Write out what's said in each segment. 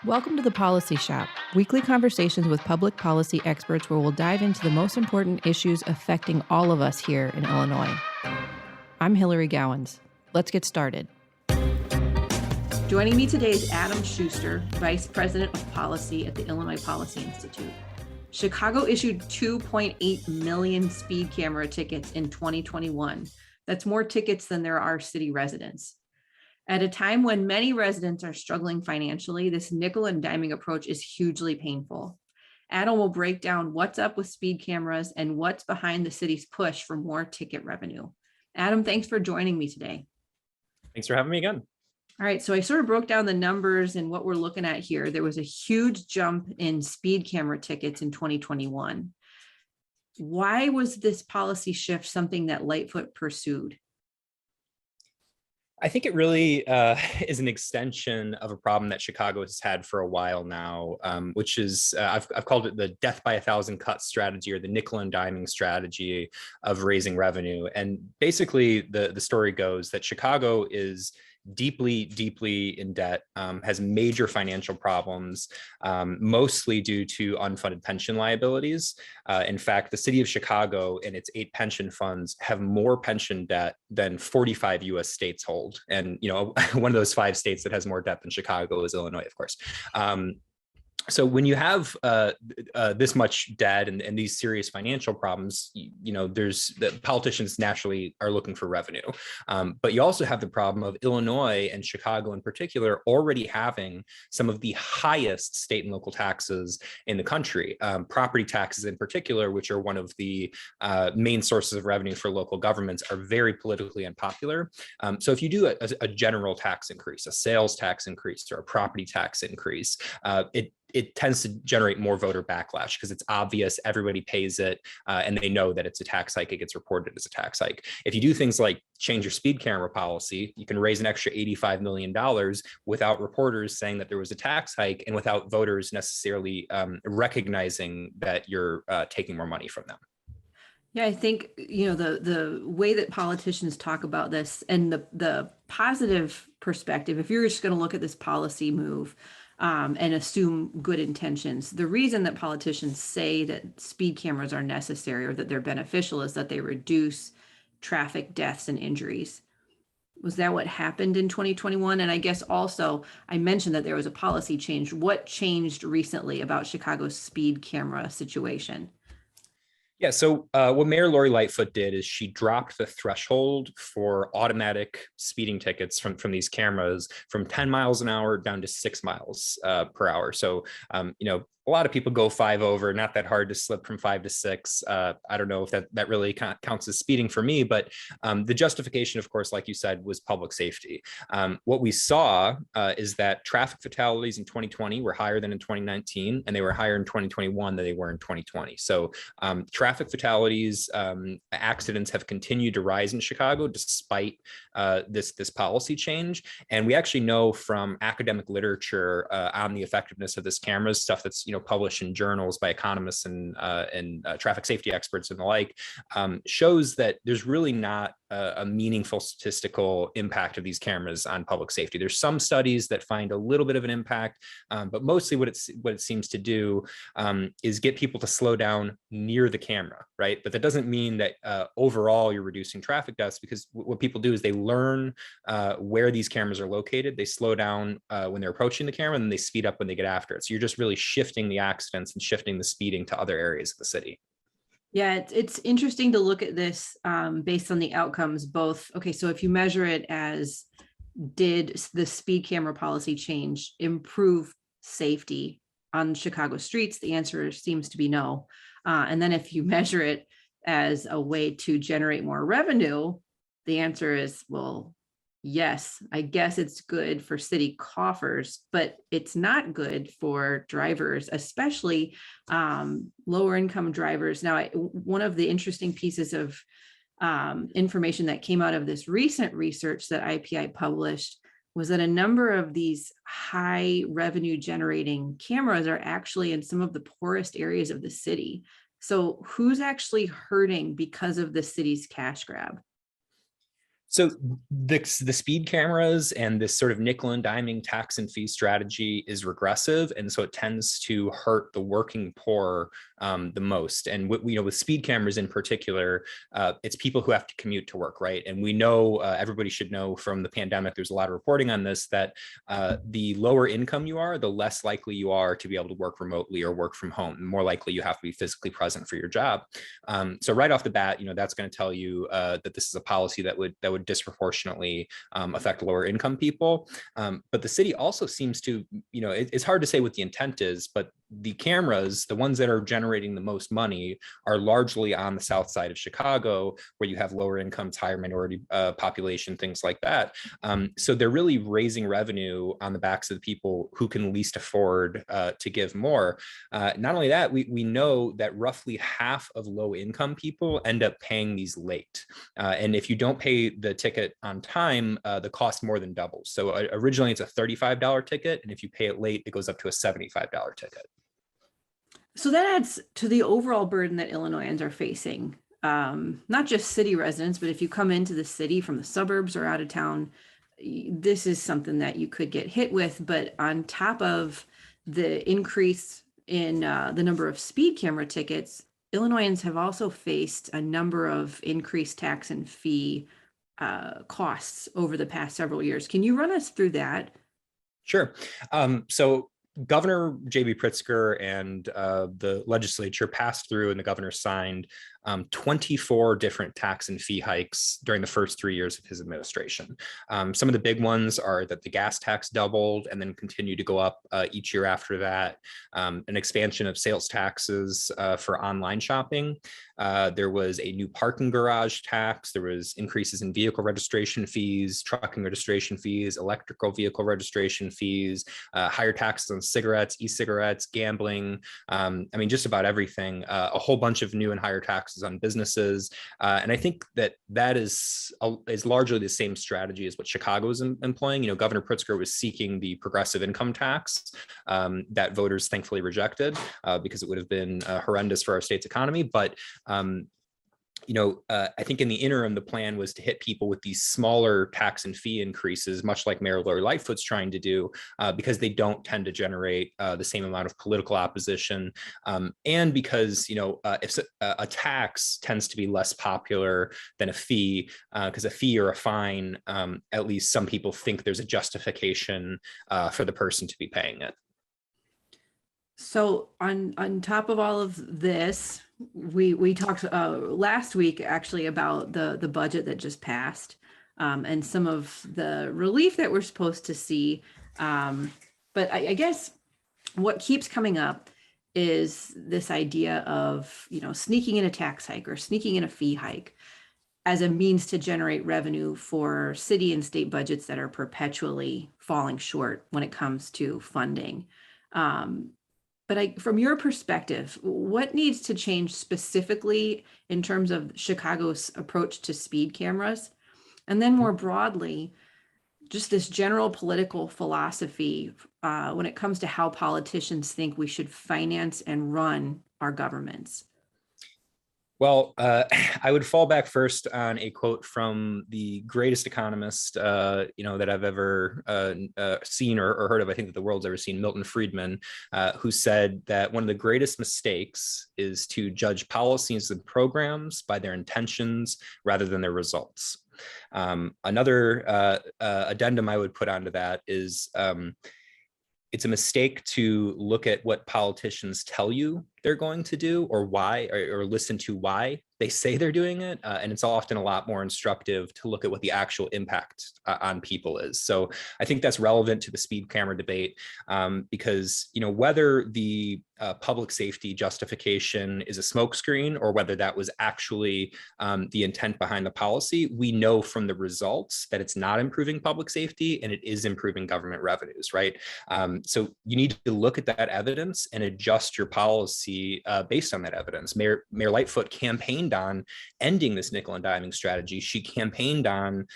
Welcome to the Policy Shop, weekly conversations with public policy experts where we'll dive into the most important issues affecting all of us here in Illinois. I'm Hilary Gowins. Let's get started. Joining me today is Adam Schuster, Vice President of Policy at the Illinois Policy Institute. Chicago issued 2.8 million speed camera tickets in 2021. That's more tickets than there are city residents. At a time when many residents are struggling financially, this nickel and diming approach is hugely painful. Adam will break down what's up with speed cameras and what's behind the city's push for more ticket revenue. Adam, thanks for joining me today. Thanks for having me again. All right, so I sort of broke down the numbers and what we're looking at here. There was a huge jump in speed camera tickets in 2021. Why was this policy shift something that Lightfoot pursued? I think it really is an extension of a problem that Chicago has had for a while now, which is, I've called it the death by 1,000 cuts strategy, or the nickel and diming strategy of raising revenue. And basically the story goes that Chicago is deeply in debt, has major financial problems, mostly due to unfunded pension liabilities. In fact, the city of Chicago and its 8 pension funds have more pension debt than 45 US states hold. And, you know, one of those 5 states that has more debt than Chicago is Illinois, of course. So when you have this much debt and these serious financial problems, you know, the politicians naturally are looking for revenue. But you also have the problem of Illinois and Chicago in particular already having some of the highest state and local taxes in the country. Property taxes in particular, which are one of the main sources of revenue for local governments, are very politically unpopular. So if you do a general tax increase, a sales tax increase, or a property tax increase, it tends to generate more voter backlash because it's obvious, everybody pays it, and they know that it's a tax hike. It gets reported as a tax hike. If you do things like change your speed camera policy, you can raise an extra $85 million without reporters saying that there was a tax hike and without voters necessarily recognizing that you're taking more money from them. Yeah, I think, you know, the way that politicians talk about this and the positive perspective, if you're just going to look at this policy move, and assume good intentions. The reason that politicians say that speed cameras are necessary or that they're beneficial is that they reduce traffic deaths and injuries. Was that what happened in 2021? And I guess also, I mentioned that there was a policy change. What changed recently about Chicago's speed camera situation? Yeah, so what Mayor Lori Lightfoot did is she dropped the threshold for automatic speeding tickets from these cameras from 10 miles an hour down to 6 miles per hour. So, you know, a lot of people go 5 over, not that hard to slip from 5 to 6. I don't know if that really counts as speeding for me, but the justification, of course, like you said, was public safety. What we saw is that traffic fatalities in 2020 were higher than in 2019, and they were higher in 2021 than they were in 2020. So traffic fatalities, accidents have continued to rise in Chicago despite this policy change. And we actually know from academic literature on the effectiveness of this camera, stuff that's published in journals by economists and traffic safety experts and the like, shows that there's really not a meaningful statistical impact of these cameras on public safety. There's some studies that find a little bit of an impact, but mostly what it seems to do is get people to slow down near the camera, right? But that doesn't mean that overall you're reducing traffic deaths, because what people do is they learn where these cameras are located. They slow down when they're approaching the camera, and then they speed up when they get after it. So you're just really shifting the accidents and shifting the speeding to other areas of the city. Yeah, it's interesting to look at this based on the outcomes, both. Okay, so if you measure it as, did the speed camera policy change improve safety on Chicago streets? The answer seems to be no. And then if you measure it as a way to generate more revenue, the answer is, well, yes, I guess it's good for city coffers, but it's not good for drivers, especially lower income drivers. Now, one of the interesting pieces of information that came out of this recent research that IPI published was that a number of these high revenue generating cameras are actually in some of the poorest areas of the city. So who's actually hurting because of the city's cash grab? So the speed cameras and this sort of nickel and diming tax and fee strategy is regressive, and so it tends to hurt the working poor the most. And with speed cameras in particular, it's people who have to commute to work, right? And we know everybody should know from the pandemic. There's a lot of reporting on this that the lower income you are, the less likely you are to be able to work remotely or work from home. The more likely you have to be physically present for your job. So right off the bat, that's going to tell you that this is a policy that would disproportionately affect lower income people. But the city also seems to, it's hard to say what the intent is, but the cameras, the ones that are generating the most money, are largely on the south side of Chicago, where you have lower incomes, higher minority population, things like that. So they're really raising revenue on the backs of the people who can least afford to give more. Not only that, we know that roughly half of low income people end up paying these late. And if you don't pay the ticket on time, the cost more than doubles. So originally it's a $35 ticket, and if you pay it late, it goes up to a $75 ticket. So that adds to the overall burden that Illinoisans are facing. Not just city residents, but if you come into the city from the suburbs or out of town, this is something that you could get hit with. But on top of the increase in the number of speed camera tickets, Illinoisans have also faced a number of increased tax and fee costs over the past several years. Can you run us through that? Sure. So Governor J.B. Pritzker and the legislature passed through, and the governor signed 24 different tax and fee hikes during the first 3 years of his administration. Some of the big ones are that the gas tax doubled and then continued to go up each year after that. An expansion of sales taxes for online shopping. There was a new parking garage tax. There was increases in vehicle registration fees, trucking registration fees, electrical vehicle registration fees, higher taxes on cigarettes, e-cigarettes, gambling. Just about everything. A whole bunch of new and higher taxes on businesses. And I think that is largely the same strategy as what Chicago is employing. Governor Pritzker was seeking the progressive income tax that voters thankfully rejected because it would have been horrendous for our state's economy. But I think in the interim, the plan was to hit people with these smaller tax and fee increases, much like Mayor Lori Lightfoot's trying to do, because they don't tend to generate the same amount of political opposition. And because, if a tax tends to be less popular than a fee, because a fee or a fine, at least some people think there's a justification for the person to be paying it. So on top of all of this, we talked last week actually about the budget that just passed and some of the relief that we're supposed to see. But I guess what keeps coming up is this idea of, sneaking in a tax hike or sneaking in a fee hike as a means to generate revenue for city and state budgets that are perpetually falling short when it comes to funding. But from your perspective, what needs to change specifically in terms of Chicago's approach to speed cameras? And then more broadly, just this general political philosophy when it comes to how politicians think we should finance and run our governments? Well, I would fall back first on a quote from the greatest economist, that I've ever seen or heard of. I think that the world's ever seen, Milton Friedman, who said that one of the greatest mistakes is to judge policies and programs by their intentions rather than their results. Another addendum I would put onto that is it's a mistake to look at what politicians tell you they're going to do or why, or listen to why they say they're doing it. And it's often a lot more instructive to look at what the actual impact on people is. So I think that's relevant to the speed camera debate because, whether the public safety justification is a smokescreen or whether that was actually the intent behind the policy, we know from the results that it's not improving public safety and it is improving government revenues, right? So you need to look at that evidence and adjust your policy based on that evidence. Mayor Lightfoot campaigned on ending this nickel and diming strategy. She campaigned on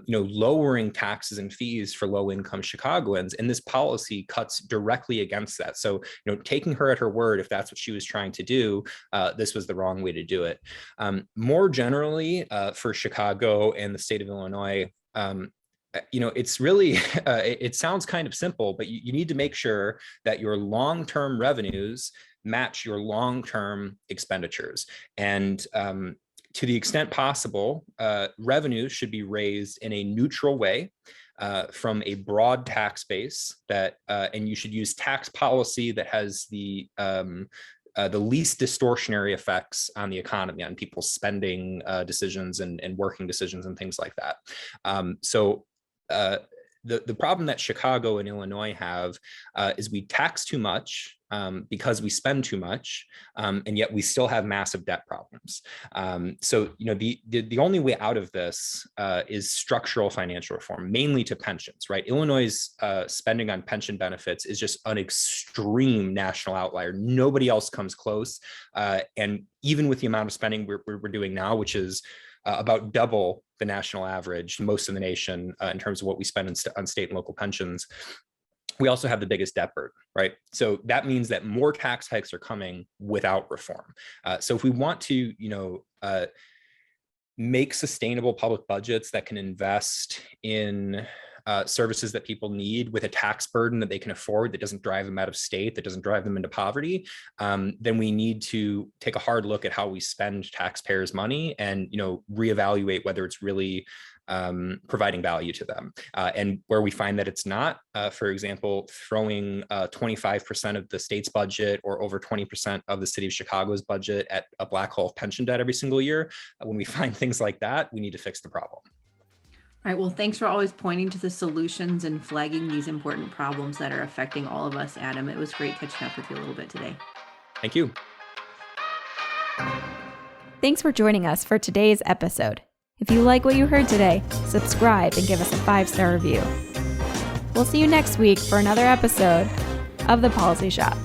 lowering taxes and fees for low-income Chicagoans, and this policy cuts directly against that. So, taking her at her word, if that's what she was trying to do, this was the wrong way to do it. More generally, for Chicago and the state of Illinois, it's really, it sounds kind of simple, but you need to make sure that your long-term revenues match your long-term expenditures. And to the extent possible, revenues should be raised in a neutral way from a broad tax base and you should use tax policy that has the least distortionary effects on the economy, on people's spending decisions and working decisions and things like that. The problem that Chicago and Illinois have is we tax too much because we spend too much, and yet we still have massive debt problems. The only way out of this is structural financial reform, mainly to pensions, right? Illinois' spending on pension benefits is just an extreme national outlier. Nobody else comes close. And even with the amount of spending we're doing now, which is about double the national average, most of the nation, in terms of what we spend on state and local pensions, we also have the biggest debt burden, right? So that means that more tax hikes are coming without reform. So if we want to, make sustainable public budgets that can invest in services that people need with a tax burden that they can afford, that doesn't drive them out of state, that doesn't drive them into poverty, then we need to take a hard look at how we spend taxpayers' money and reevaluate whether it's really providing value to them. And where we find that it's not, for example, throwing 25% of the state's budget or over 20% of the city of Chicago's budget at a black hole of pension debt every single year, when we find things like that, we need to fix the problem. All right. Well, thanks for always pointing to the solutions and flagging these important problems that are affecting all of us, Adam. It was great catching up with you a little bit today. Thank you. Thanks for joining us for today's episode. If you like what you heard today, subscribe and give us a 5-star review. We'll see you next week for another episode of The Policy Shop.